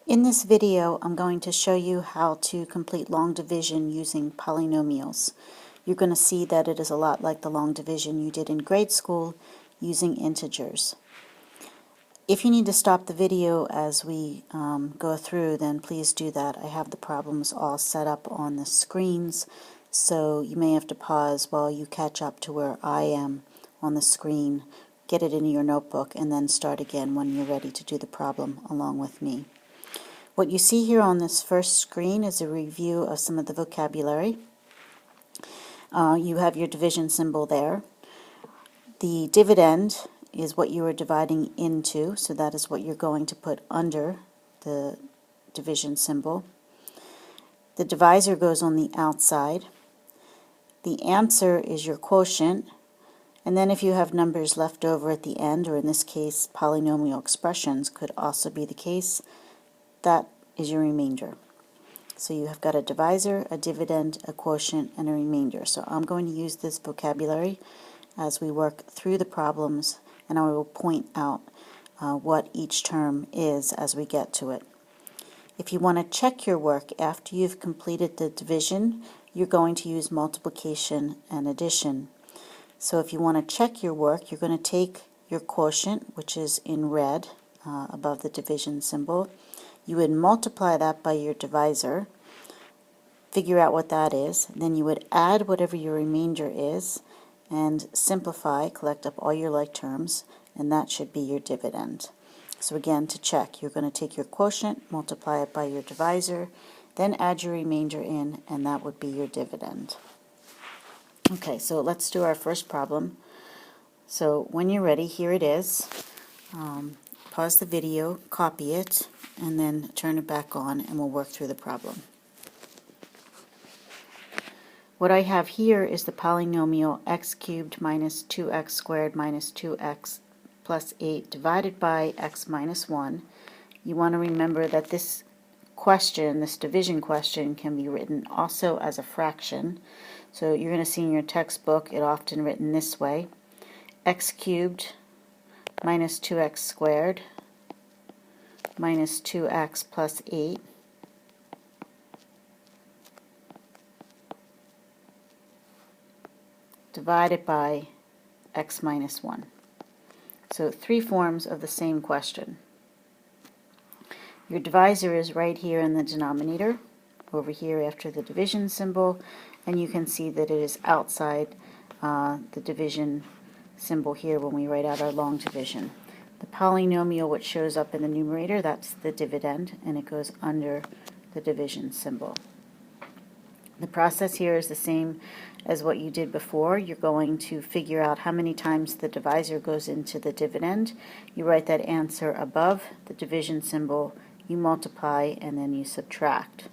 In this video, I'm going to show you how to complete long division using polynomials. You're going to see that it is a lot like the long division you did in grade school using integers. If you need to stop the video as we go through, then please do that. I have the problems all set up on the screens, so you may have to pause while you catch up to where I am on the screen, get it into your notebook, and then start again when you're ready to do the problem along with me. What you see here on this first screen is a review of some of the vocabulary. You have your division symbol there. The dividend is what you are dividing into, so that is what you're going to put under the division symbol. The divisor goes on the outside. The answer is your quotient, and then if you have numbers left over at the end, or in this case polynomial expressions could also be the case, that is your remainder. So you have got a divisor, a dividend, a quotient, and a remainder. So I'm going to use this vocabulary as we work through the problems, and I will point out what each term is as we get to it. If you want to check your work after you've completed the division, you're going to use multiplication and addition. So if you want to check your work, you're going to take your quotient, which is in red above the division symbol. You would multiply that by your divisor, figure out what that is, then you would add whatever your remainder is, and simplify, collect up all your like terms, and that should be your dividend. So again, to check, you're going to take your quotient, multiply it by your divisor, then add your remainder in, and that would be your dividend. Okay, so let's do our first problem. So when you're ready, here it is. Pause the video, copy it, and then turn it back on, and we'll work through the problem. What I have here is the polynomial x cubed minus 2x squared minus 2x plus 8 divided by x minus 1. You want to remember that this question, this division question, can be written also as a fraction. So you're going to see in your textbook it often written this way: x cubed minus 2x squared minus 2x plus 8 divided by x minus 1. So three forms of the same question. Your divisor is right here in the denominator, over here after the division symbol, and you can see that it is outside the division symbol here when we write out our long division. The polynomial which shows up in the numerator, that's the dividend, and it goes under the division symbol. The process here is the same as what you did before. You're going to figure out how many times the divisor goes into the dividend. You write that answer above the division symbol, you multiply, and then you subtract.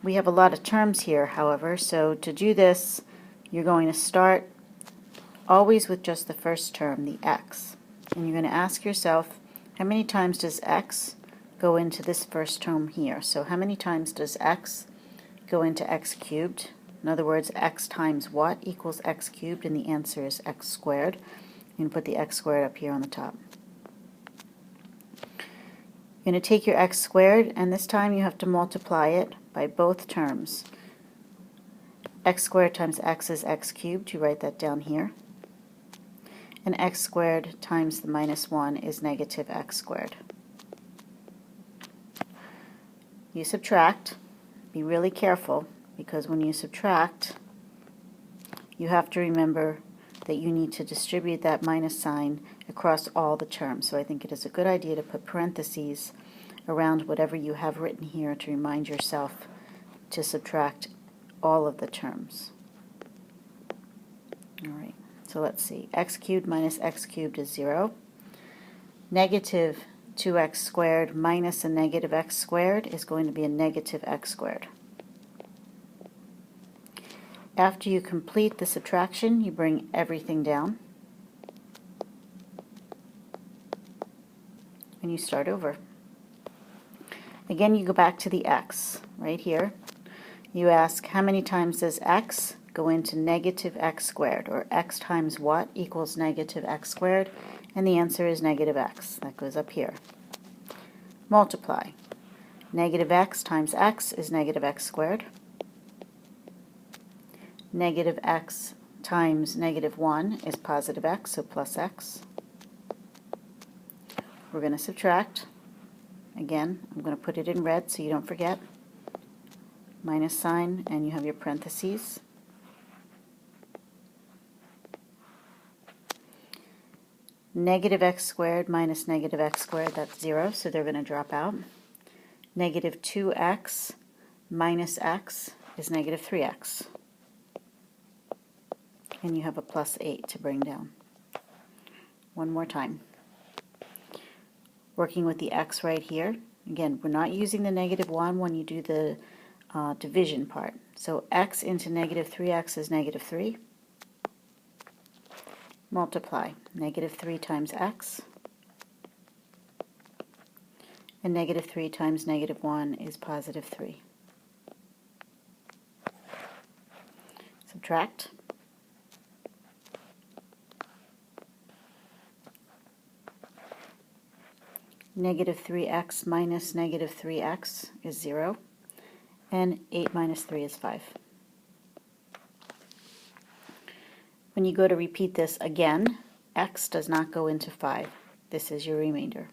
We have a lot of terms here, however, so to do this, you're going to start always with just the first term, the x. And you're going to ask yourself, how many times does x go into this first term here? So how many times does x go into x cubed? In other words, x times what equals x cubed, and the answer is x squared. You can put the x squared up here on the top. You're going to take your x squared, and this time you have to multiply it by both terms. X squared times x is x cubed. You write that down here. And x squared times the minus 1 is negative x squared. You subtract. Be really careful, because when you subtract, you have to remember that you need to distribute that minus sign across all the terms. So I think it is a good idea to put parentheses around whatever you have written here to remind yourself to subtract all of the terms. All right, so let's see. X cubed minus x cubed is 0. Negative 2x squared minus a negative x squared is going to be a negative x squared. After you complete the subtraction, you bring everything down, and you start over. Again, you go back to the x right here. You ask, how many times does x go into negative x squared, or x times what equals negative x squared? And the answer is negative x. That goes up here. Multiply. Negative x times x is negative x squared. Negative x times negative 1 is positive x, so plus x. We're going to subtract. Again, I'm going to put it in red so you don't forget. Minus sign, and you have your parentheses. Negative x squared minus negative x squared, that's 0, so they're going to drop out. Negative 2x minus x is negative 3x. And you have a plus 8 to bring down. One more time. Working with the x right here. Again, we're not using the negative 1 when you do the division part. So x into negative 3x is negative 3. Multiply. Negative 3 times x. And negative 3 times negative 1 is positive 3. Subtract. Negative 3x minus negative 3x is 0. And 8 minus 3 is 5. When you go to repeat this again, x does not go into 5. This is your remainder.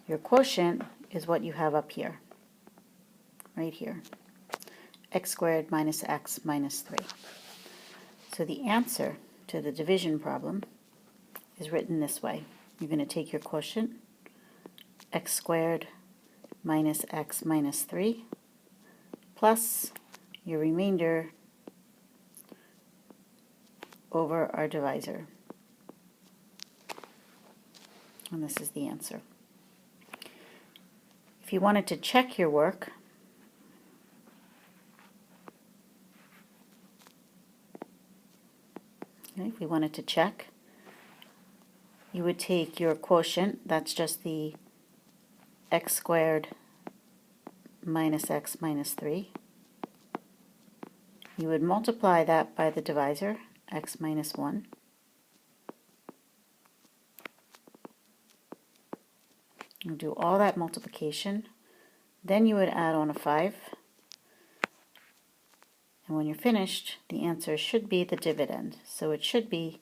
Your quotient is what you have up here, right here. X squared minus x minus 3. So the answer to the division problem is written this way. You're going to take your quotient, x squared minus x minus 3, plus your remainder over our divisor. And this is the answer. If you wanted to check your work, if we wanted to check, you would take your quotient, that's just the x squared minus x minus 3. You would multiply that by the divisor, x minus 1. You do all that multiplication, then you would add on a 5. And when you're finished, the answer should be the dividend. So it should be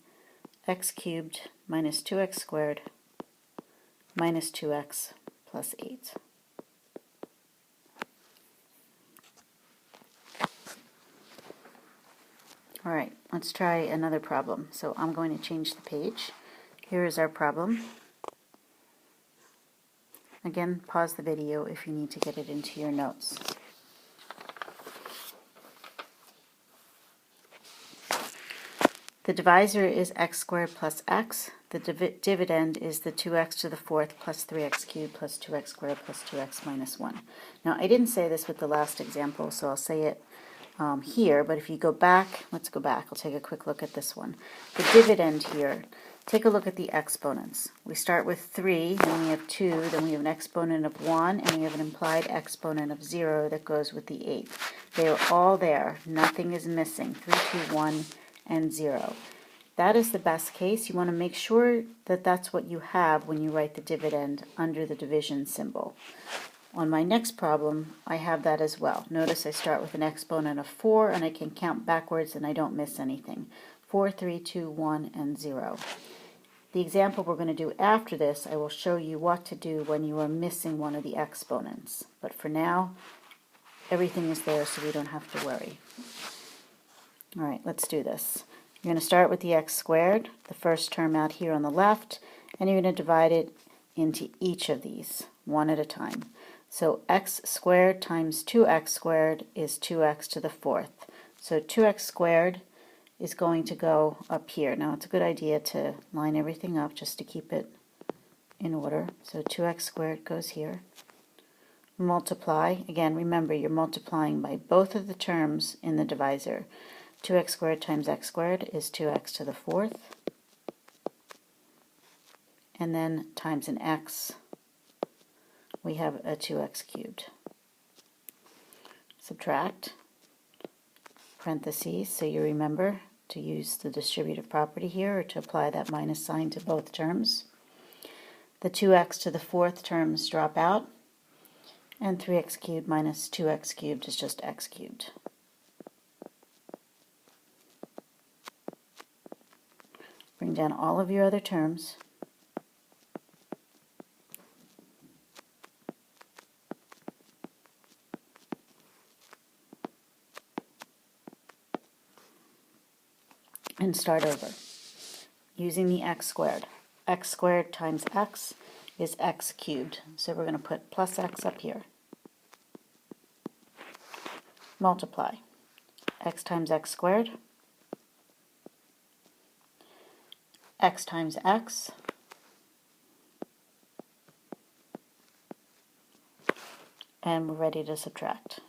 x cubed minus 2x squared minus 2x plus 8. All right, let's try another problem. So I'm going to change the page. Here is our problem. Again, pause the video if you need to get it into your notes. The divisor is x squared plus x. The dividend is the 2x to the 4th plus 3x cubed plus 2x squared plus 2x minus 1. Now, I didn't say this with the last example, so I'll say it here, but if you go back, let's go back. I'll take a quick look at this one. The dividend here, take a look at the exponents. We start with 3, then we have 2, then we have an exponent of 1, and we have an implied exponent of 0 that goes with the 8. They are all there. Nothing is missing. 3, 2, 1, and 0. That is the best case. You want to make sure that that's what you have when you write the dividend under the division symbol. On my next problem, I have that as well. Notice I start with an exponent of 4, and I can count backwards and I don't miss anything. 4, 3, 2, 1, and 0. The example we're going to do after this, I will show you what to do when you are missing one of the exponents. But for now, everything is there so we don't have to worry. All right, let's do this. You're going to start with the x squared, the first term out here on the left, and you're going to divide it into each of these, one at a time. So x squared times 2x squared is 2x to the 4th. So 2x squared is going to go up here. Now, it's a good idea to line everything up just to keep it in order. So 2x squared goes here. Multiply. Again, remember, you're multiplying by both of the terms in the divisor. 2x squared times x squared is 2x to the 4th. And then times an x, we have a 2x cubed. Subtract. parentheses, so you remember to use the distributive property here, or to apply that minus sign to both terms. The 2x to the fourth terms drop out, and 3x cubed minus 2x cubed is just x cubed. Bring down all of your other terms. And start over. Using the x squared. X squared times x is x cubed. So we're going to put plus x up here. Multiply. X times x squared. X times x. And we're ready to subtract.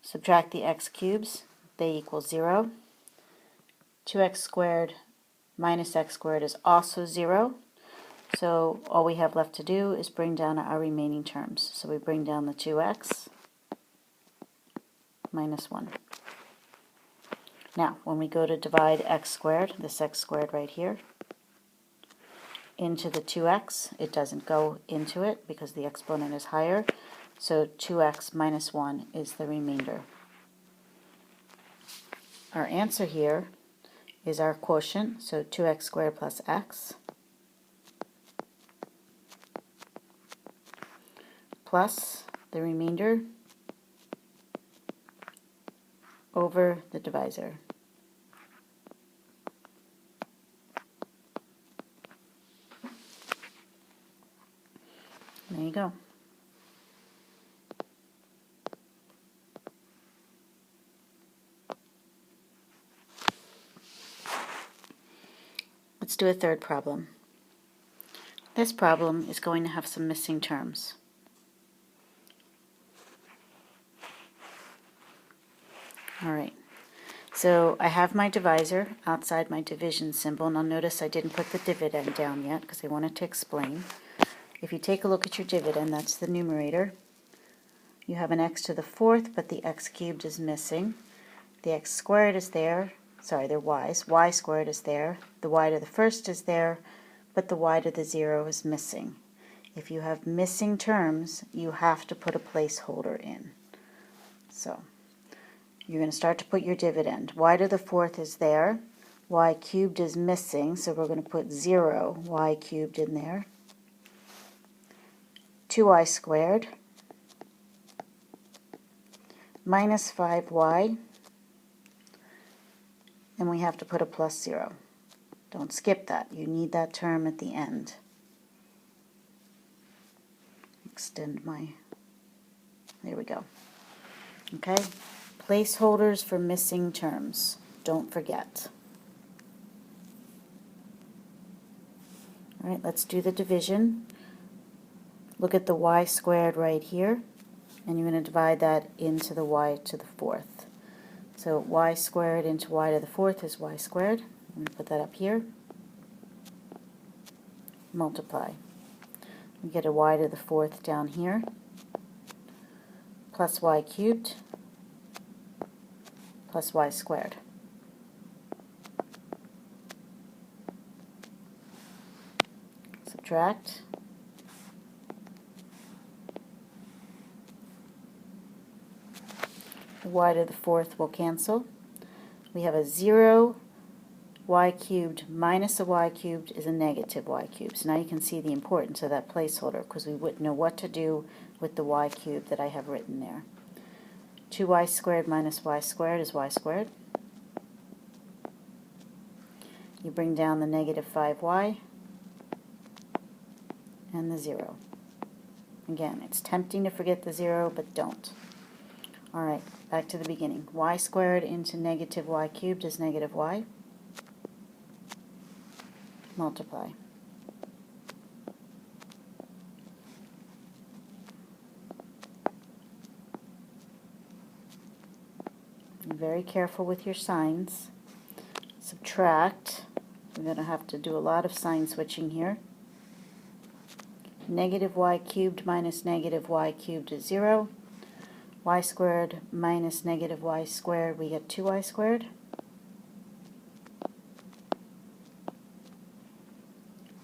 Subtract the x cubes, they equal 0. 2x squared minus x squared is also 0. So all we have left to do is bring down our remaining terms. So we bring down the 2x minus 1. Now, when we go to divide x squared, this x squared right here, into the 2x, it doesn't go into it because the exponent is higher. So 2x minus 1 is the remainder. Our answer here is our quotient, so 2x squared plus x plus the remainder over the divisor. There you go. Let's do a third problem. This problem is going to have some missing terms. Alright, so I have my divisor outside my division symbol. Now notice I didn't put the dividend down yet because I wanted to explain. If you take a look at your dividend, that's the numerator. You have an x to the fourth, but the x cubed is missing. The x squared is there. Sorry, they're y's. Y squared is there. The y to the first is there, but the y to the 0 is missing. If you have missing terms, you have to put a placeholder in. So you're going to start to put your dividend. Y to the fourth is there. Y cubed is missing, so we're going to put 0 y cubed in there. 2y squared minus 5y, and we have to put a plus 0. Don't skip that. You need that term at the end. Extend my, there we go. Okay, placeholders for missing terms. Don't forget. All right, let's do the division. Look at the y squared right here, and you're going to divide that into the y to the fourth. So y squared into y to the fourth is y squared. I'm going to put that up here. Multiply. We get a y to the fourth down here, plus y cubed, plus y squared. Subtract. Y to the fourth will cancel. We have a 0 y cubed minus a y cubed is a negative y cubed. So now you can see the importance of that placeholder because we wouldn't know what to do with the y cubed that I have written there. 2y squared minus y squared is y squared. You bring down the negative 5y and the 0. Again, it's tempting to forget the 0, but don't. Alright, back to the beginning. Y squared into negative y cubed is negative y. Multiply. Be very careful with your signs. Subtract. We're going to have to do a lot of sign switching here. Negative y cubed minus negative y cubed is 0. Y squared minus negative y squared, we get 2y squared.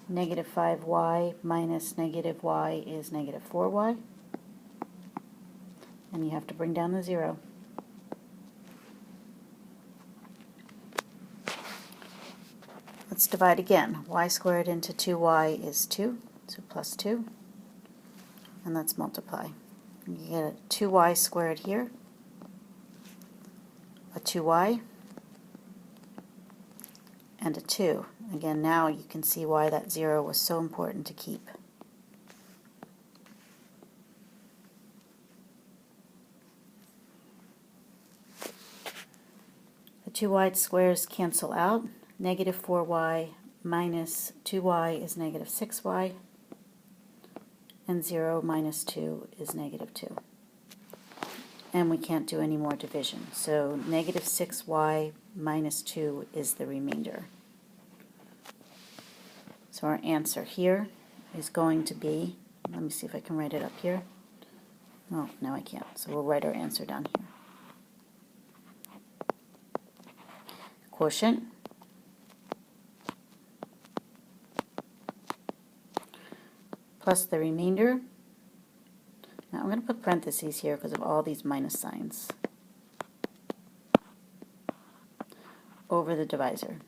Negative 5y minus negative y is negative 4y. And you have to bring down the 0. Let's divide again. Y squared into 2y is 2, so plus 2. And let's multiply. You get a 2y squared here, a 2y, and a 2. Again, now you can see why that 0 was so important to keep. The 2y squares cancel out. Negative 4y minus 2y is negative 6y, and 0 minus 2 is negative 2. And we can't do any more division, so negative 6y minus 2 is the remainder. So our answer here is going to be, let me see if I can write it up here. Oh, no I can't, so we'll write our answer down here. Quotient plus the remainder. Now I'm going to put parentheses here because of all these minus signs over the divisor.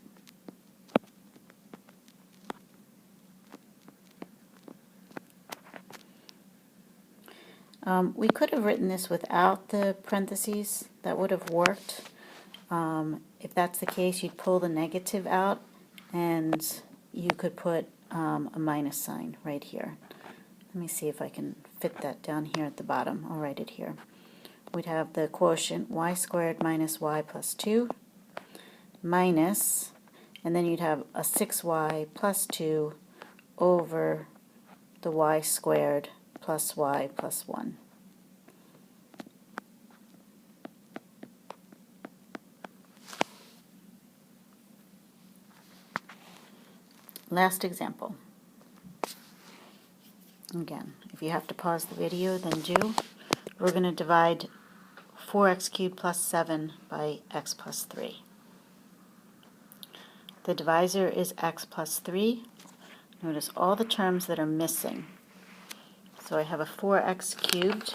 We could have written this without the parentheses. That would have worked. If that's the case, you'd pull the negative out and you could put a minus sign right here. Let me see if I can fit that down here at the bottom. I'll write it here. We'd have the quotient y squared minus y plus 2 minus, and then you'd have a 6y plus 2 over the y squared plus y plus 1. Last example. Again, if you have to pause the video, then do. We're going to divide 4x cubed plus 7 by x plus 3. The divisor is x plus 3. Notice all the terms that are missing. So I have a 4x cubed,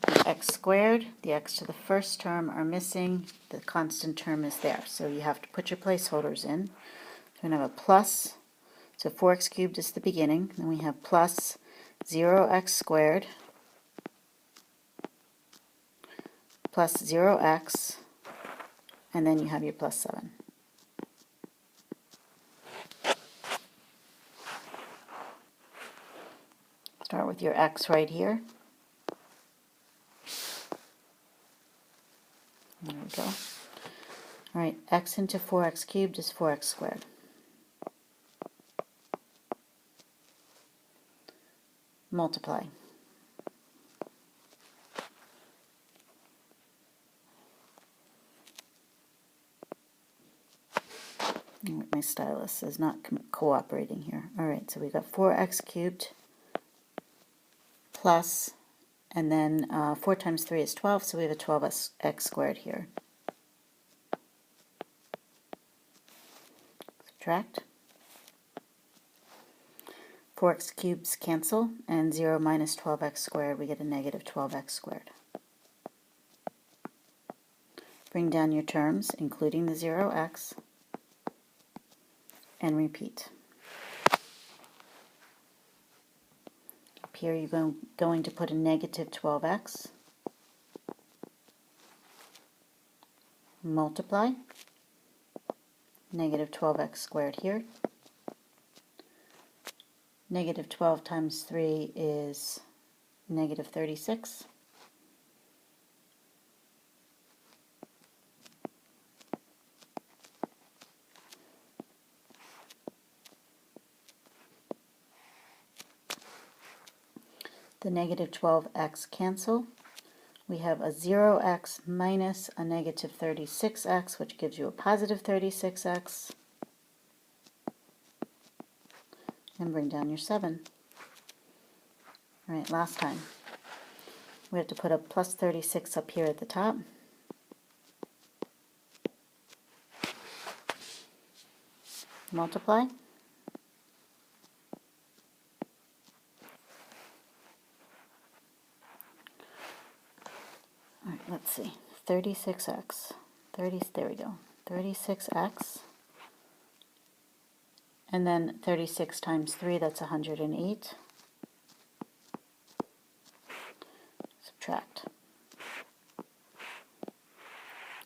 the x squared, the x to the first term are missing, the constant term is there. So you have to put your placeholders in. So we're going to have a plus, so 4x cubed is the beginning, then we have plus 0x squared plus 0x, and then you have your plus 7. Start with your x right here. There we go. All right, x into 4x cubed is 4x squared. Multiply. My stylus is not cooperating here. All right, so we've got 4x cubed plus, and then 4 times 3 is 12, so we have a 12x squared here. Subtract. 4x cubes cancel, and 0 minus 12x squared, we get a negative 12x squared. Bring down your terms, including the 0x, and repeat. Up here you're going to put a negative 12x, multiply, negative 12x squared here. Negative 12 times 3 is negative 36. The negative 12x cancel. We have a 0x minus a negative 36x, which gives you a positive 36x. and bring down your 7. All right, last time. We have to put a plus 36 up here at the top. Multiply. All right, let's see. 36x. There we go. 36x. And then 36 times 3, that's 108. Subtract.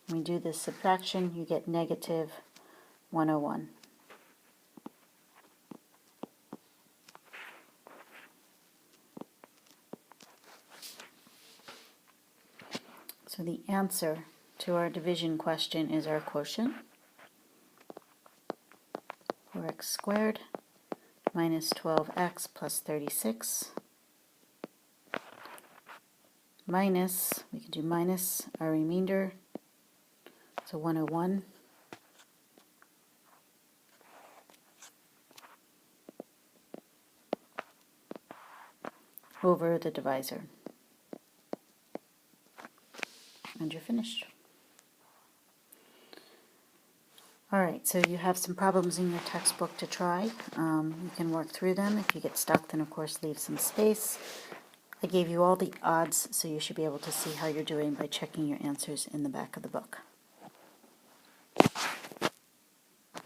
When we do this subtraction, you get negative 101. So the answer to our division question is our quotient, 4x squared minus 12x plus 36, minus, we can do minus our remainder, so 101, over the divisor. And you're finished. Alright, so you have some problems in your textbook to try. You can work through them. If you get stuck, then of course leave some space. I gave you all the odds, so you should be able to see how you're doing by checking your answers in the back of the book.